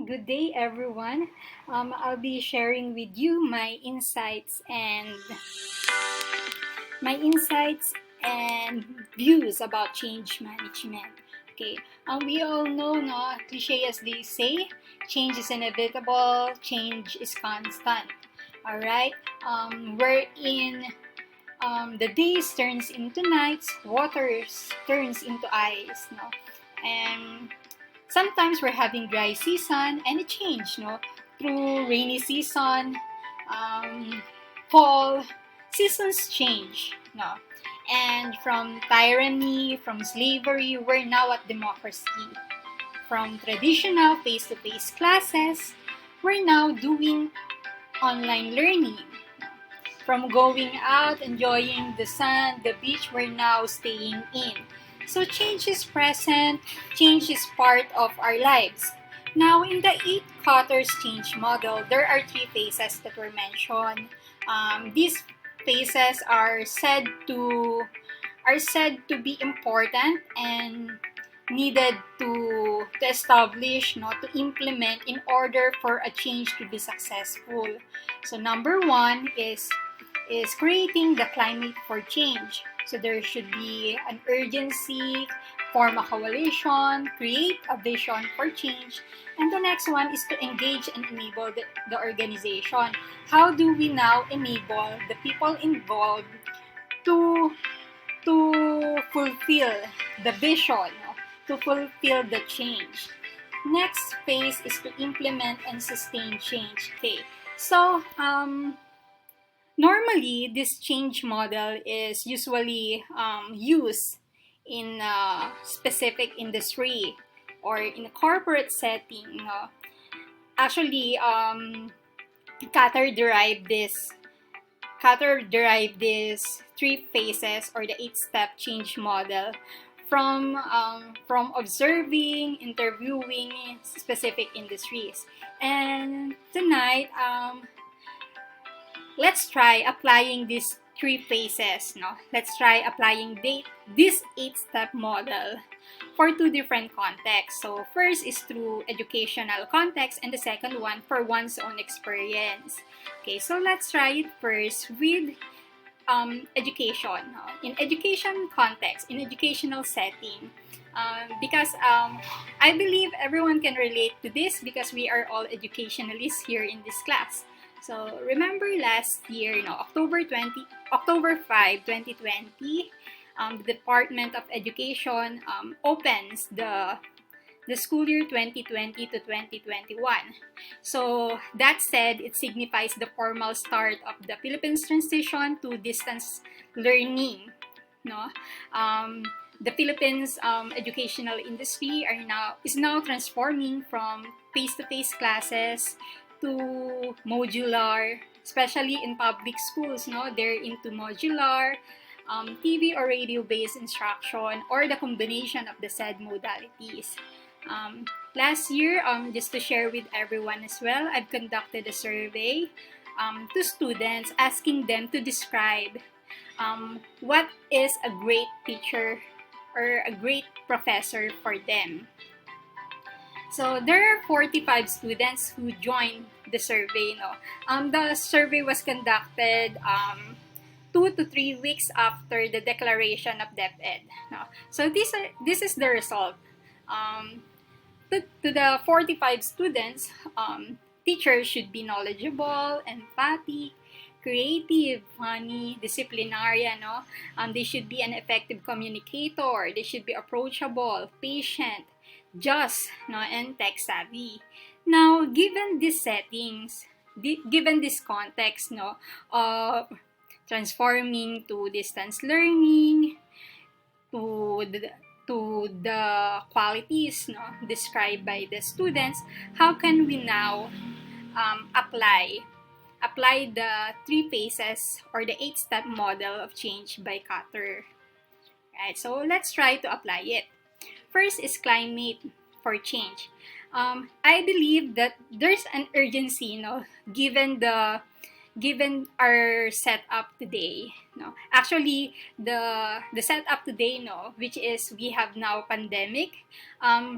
Good day, everyone. I'll be sharing with you my insights and views about change management. Okay, we all know, no, cliche as they say, change is inevitable, change is constant. All right, wherein the days turns into nights, waters turns into ice, no, and sometimes we're having dry season and it change, no, through rainy season, um, fall, seasons change, no, and from tyranny, from slavery, we're now at democracy. From traditional face-to-face classes, we're now doing online learning. From going out, enjoying the sun, the beach, we're now staying in. So change is present, change is part of our lives. Now, in the 8 Kotter's change model, there are 3 phases that were mentioned. These phases are said to be important and needed to establish, not to implement in order for a change to be successful. So number one is creating the climate for change. So there should be an urgency, form a coalition, create a vision for change. And the next one is to engage and enable the organization. How do we now enable the people involved to fulfill the vision, no? To fulfill the change? Next phase is to implement and sustain change. Okay, so normally, this change model is usually used in a specific industry or in a corporate setting. Actually, Qatar derived this. Qatar derived this 3 phases or the 8-step change model from observing, interviewing specific industries. And tonight, let's try applying these 3 phases. No, let's try applying this 8-step model for 2 different contexts. So first is through educational context, and the second one for one's own experience. Okay, so let's try it first with education. No? In education context, in educational setting, because I believe everyone can relate to this because we are all educationalists here in this class. So remember last year, October 5, 2020, the Department of Education opens the school year 2020 to 2021. So that said, it signifies the formal start of the Philippines transition to distance learning. No, the Philippines educational industry is now transforming from face-to-face classes to modular, especially in public schools. No, they're into modular, TV or radio-based instruction, or the combination of the said modalities. Last year, just to share with everyone as well, I've conducted a survey to students asking them to describe what is a great teacher or a great professor for them. So there are 45 students who joined the survey. No, the survey was conducted 2 to 3 weeks after the declaration of DepEd. No, so this is the result. To the 45 students, teachers should be knowledgeable, empathic, creative, funny, disciplinarian. No, they should be an effective communicator. They should be approachable, patient, just, no, and tech savvy. Now, given these settings, given this context, no, of transforming to distance learning, to the qualities, no, described by the students, how can we now apply the 3 phases or the 8-step model of change by Kotter? Right, so let's try to apply it. First is climate for change. I believe that there's an urgency, given the given our setup today, no, actually the setup today, no, which is we have now pandemic,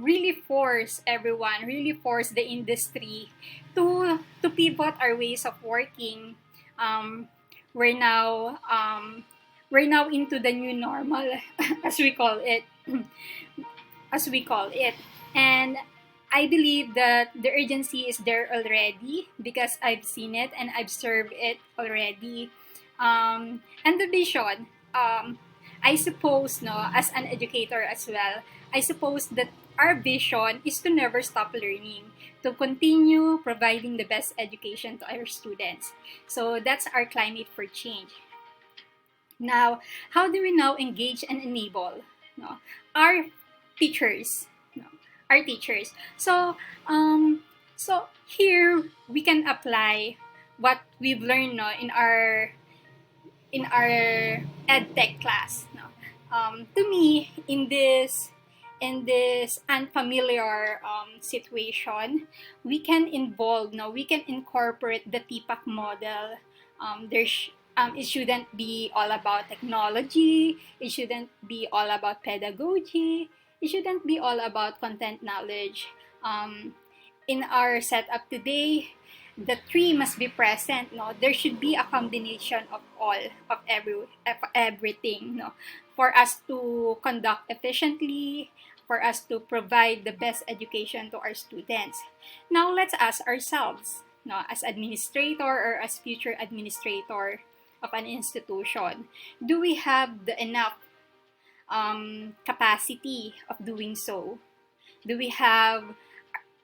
really force everyone, really force the industry to pivot our ways of working. um, we're now um, we're now into the new normal as we call it, and I believe that the urgency is there already because I've seen it and I've served it already. And the vision, I suppose, no, as an educator as well, I suppose that our vision is to never stop learning, to continue providing the best education to our students. So that's our climate for change. Now, how do we now engage and enable, no, our teachers? No, our teachers. So here we can apply what we've learned, no, in our ed tech class. No, to me, in this unfamiliar situation, we can involve, no, we can incorporate the TPAC model. It shouldn't be all about technology. It shouldn't be all about pedagogy. It shouldn't be all about content knowledge. Um, in our setup today, the three must be present. No, there should be a combination of all of everything. No, for us to conduct efficiently, for us to provide the best education to our students. Now let's ask ourselves, no, as administrator or as future administrator of an institution, do we have the enough capacity of doing so? Do we have,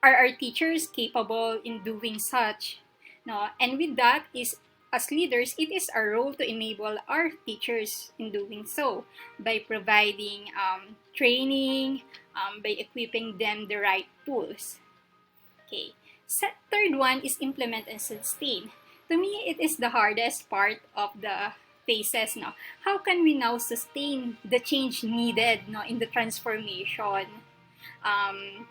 are our teachers capable in doing such? No, and with that is, as leaders, it is our role to enable our teachers in doing so by providing training, by equipping them the right tools. Okay. Third one is implement and sustain. To me, it is the hardest part of the phases. No, how can we now sustain the change needed, no, in the transformation? Um,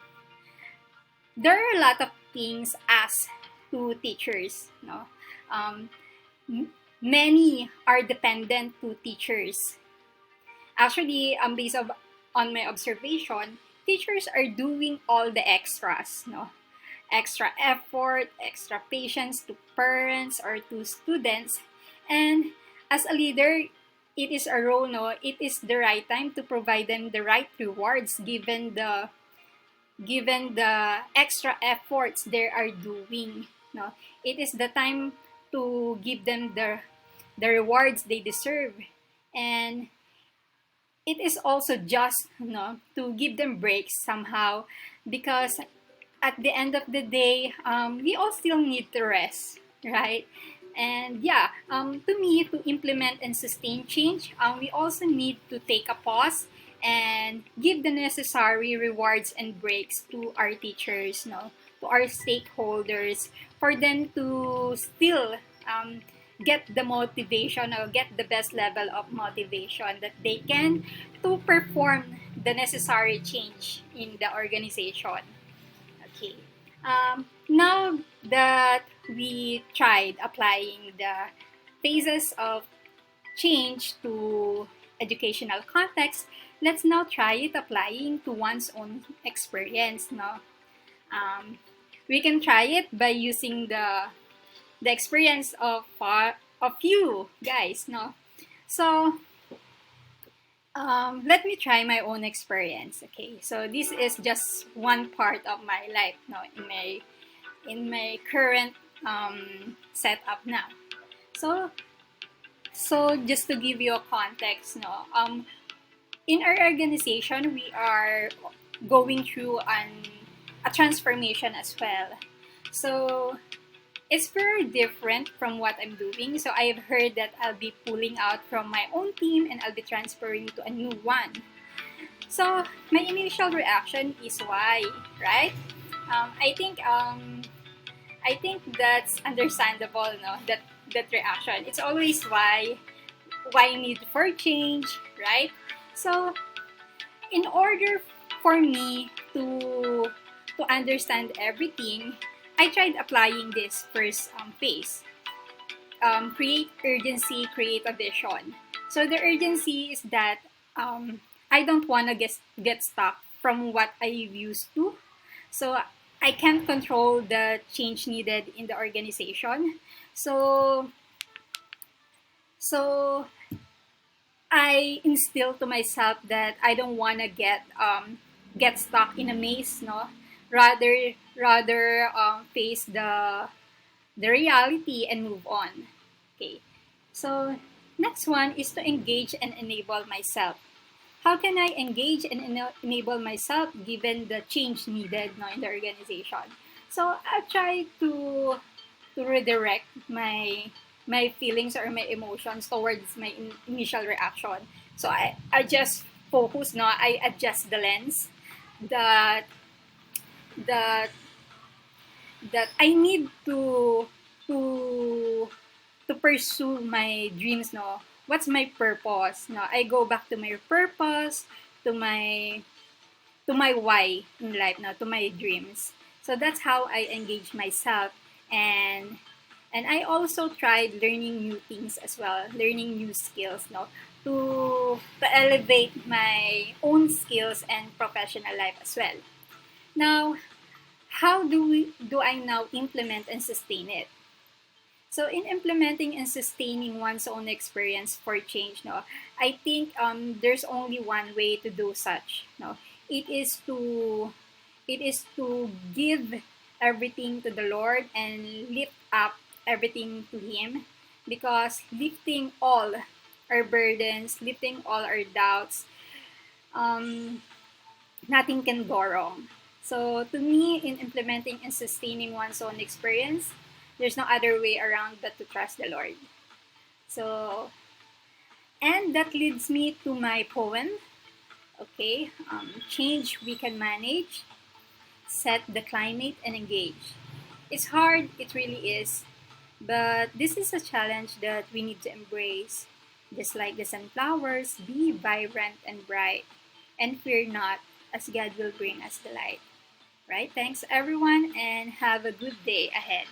there are a lot of things asked to teachers. No, um, many are dependent to teachers. Actually, based on my observation, teachers are doing all the extras. No, extra effort, extra patience to parents or to students, and as a leader, it is a role. No, it is the right time to provide them the right rewards given the extra efforts they are doing. No, it is the time to give them the rewards they deserve, and it is also just, no, to give them breaks somehow, because at the end of the day, we all still need to rest, right? And yeah, to me, to implement and sustain change, we also need to take a pause and give the necessary rewards and breaks to our teachers, no, to our stakeholders, for them to still get the motivation or get the best level of motivation that they can to perform the necessary change in the organization. Okay. Now that we tried applying the phases of change to educational context, let's now try it applying to one's own experience. No, um, we can try it by using the experience of you guys. No, so let me try my own experience. Okay, so this is just one part of my life. No, in my current setup now. So just to give you a context, no, in our organization we are going through a transformation as well. So it's very different from what I'm doing. So I've heard that I'll be pulling out from my own team and I'll be transferring to a new one. So my initial reaction is why, right? I think that's understandable, no? That reaction. It's always why need for change, right? So in order for me to understand everything, I tried applying this first phase. create urgency, create a vision. So the urgency is that I don't want to get stuck from what I used to. So I can't control the change needed in the organization. So so I instill to myself that I don't want to get stuck in a maze, no. Rather face the reality and move on. Okay. So next one is to engage and enable myself. How can I engage and enable myself given the change needed, no, in the organization? So I try to redirect my feelings or my emotions towards my initial reaction. So I just focus, no, I adjust the lens that that that I need to to pursue my dreams, no. What's my purpose? No, I go back to my purpose, to my why in life, no, to my dreams. So that's how I engage myself, and I also tried learning new things as well, learning new skills, no, to elevate my own skills and professional life as well. Now, how do I now implement and sustain it? So in implementing and sustaining one's own experience for change, no, I think there's only one way to do such. No, it is to give everything to the Lord and lift up everything to Him, because lifting all our burdens, lifting all our doubts, um, nothing can go wrong. So to me, in implementing and sustaining one's own experience, there's no other way around but to trust the Lord. So, and that leads me to my poem. Okay, change we can manage, set the climate and engage. It's hard, it really is, but this is a challenge that we need to embrace. Just like the sunflowers, be vibrant and bright, and fear not, as God will bring us the light. Right? Thanks everyone, and have a good day ahead.